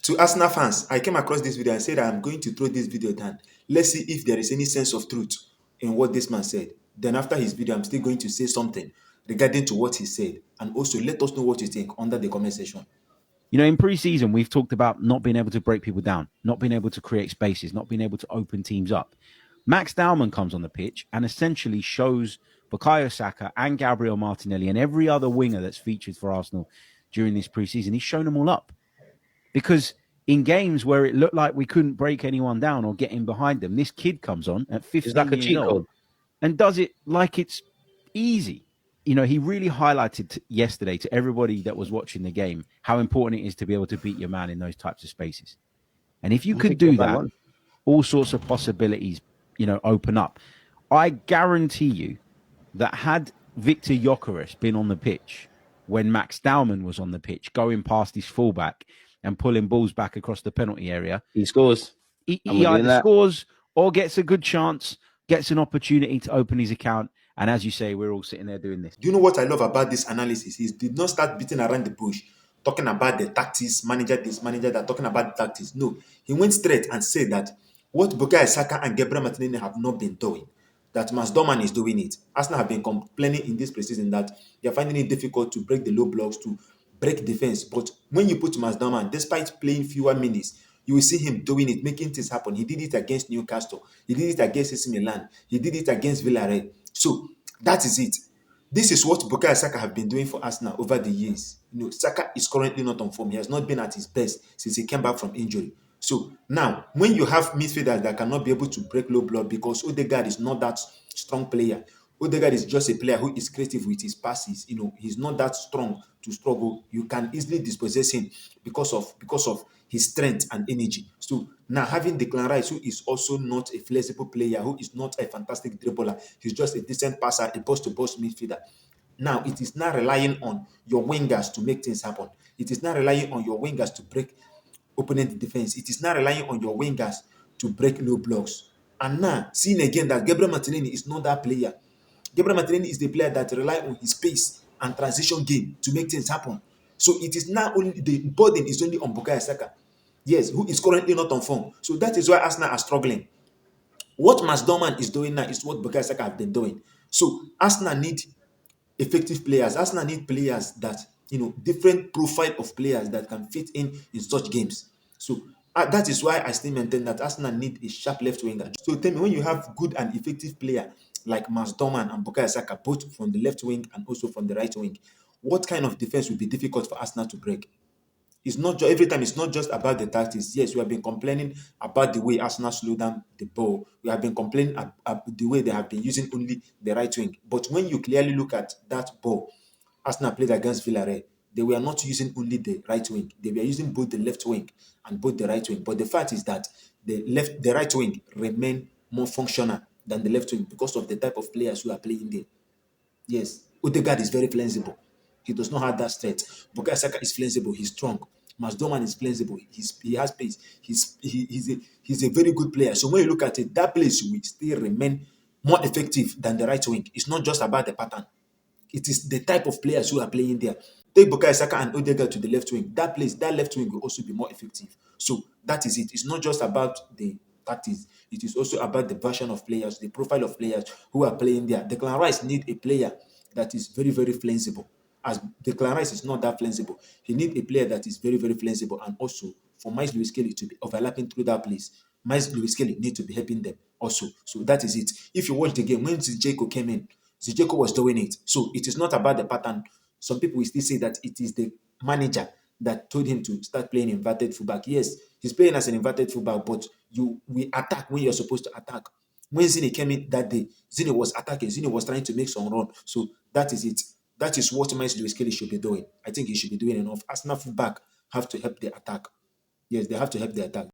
To Arsenal fans, I came across this video. I said I'm going to throw this video down. Let's see if there is any sense of truth in what this man said. Then after his video, I'm still going to say something regarding to what he said. And also let us know what you think under the comment section. You know, in pre-season, we've talked about not being able to break people down, not being able to create spaces, not being able to open teams up. Max Dowman comes on the pitch and essentially shows Bukayo Saka and Gabriel Martinelli and every other winger that's featured for Arsenal during this pre-season. He's shown them all up. Because in games where it looked like we couldn't break anyone down or get in behind them, this kid comes on at 15 It's like a years cheat old code. and does it like it's easy. You know, he really highlighted yesterday to everybody that was watching the game how important it is to be able to beat your man in those types of spaces. And if you can do that, all sorts of possibilities, you know, open up. I guarantee you that had Victor Gyökeres been on the pitch when Max Dowman was on the pitch, going past his fullback and pulling balls back across the penalty area, he scores. He either scores or gets a good chance, gets an opportunity to open his account. And as you say, we're all sitting there doing this. Do you know what I love about this analysis? He did not start beating around the bush, talking about the tactics, manager this, manager that, talking about the tactics. No, he went straight and said that what Bukayo Saka and Gabriel Martinelli have not been doing, that Dowman is doing it. Arsenal have been complaining in this preseason that they are finding it difficult to break the low blocks, to break defense. But when you put Dowman, despite playing fewer minutes, you will see him doing it, making things happen. He did it against Newcastle. He did it against AC Milan. He did it against Villarreal. So that is it. This is what Bukayo Saka have been doing for Arsenal over the years. You know, Saka is currently not on form. He has not been at his best since he came back from injury. So now, when you have midfielders that cannot be able to break low block because Odegaard is not that strong player, Odegaard is just a player who is creative with his passes. You know, he's not that strong to struggle. You can easily dispossess him because of his strength and energy. So now having Declan Rice, who is also not a flexible player, who is not a fantastic dribbler, he's just a decent passer, a boss-to-boss midfielder. Now it is now relying on your wingers to make things happen. It is now relying on your wingers to break opponent defense. It is now relying on your wingers to break low blocks. And now seeing again that Gabriel Martinelli is not that player. Gabriel Martinelli is the player that relies on his pace and transition game to make things happen. So it is now only the burden is only on Bukayo Saka. Yes, who is currently not on form. So that is why Arsenal are struggling. What Max Dowman is doing now is what Bukayo Saka have been doing. So Arsenal need effective players. Arsenal need players that, you know, different profile of players that can fit in such games. So that is why I still maintain that Arsenal need a sharp left winger. So tell me, when you have good and effective player like Max Dowman and Bukayo Saka, both from the left wing and also from the right wing, what kind of defense will be difficult for Arsenal to break? It's not every time. It's not just about the tactics. Yes, we have been complaining about the way Arsenal slow down the ball. We have been complaining about the way they have been using only the right wing. But when you clearly look at that ball, Arsenal played against Villarreal. They were not using only the right wing. They were using both the left wing and both the right wing. But the fact is that the right wing remain more functional than the left wing because of the type of players who are playing there. Yes, Odegaard is very flexible. He does not have that strength. Bukayo Saka is flexible. He's strong. Dowman is flexible. He has pace. He's a very good player. So when you look at it, that place will still remain more effective than the right wing. It's not just about the pattern. It is the type of players who are playing there. Take Bukayo Saka and Odegaard to the left wing. That left wing will also be more effective. So that is it. It's not just about the tactics. It is also about the version of players, the profile of players who are playing there. Declan Rice need a player that is very, very flexible. As Declan Rice is not that flexible, he need a player that is very, very flexible. And also for Miles Lewis Kelly to be overlapping through that place, Miles Lewis Kelly need to be helping them also. So that is it. If you watch the game, when Zinchenko came in, Zinchenko was doing it. So it is not about the pattern. Some people will still say that it is the manager that told him to start playing inverted fullback. Yes, he's playing as an inverted fullback, but we attack when you're supposed to attack. When Zini came in that day, Zini was attacking. Zini was trying to make some run. So that is it. That is what Miles Lewis Kelly should be doing. I think he should be doing enough. Arsenal fullback have to help the attack. Yes, they have to help the attack.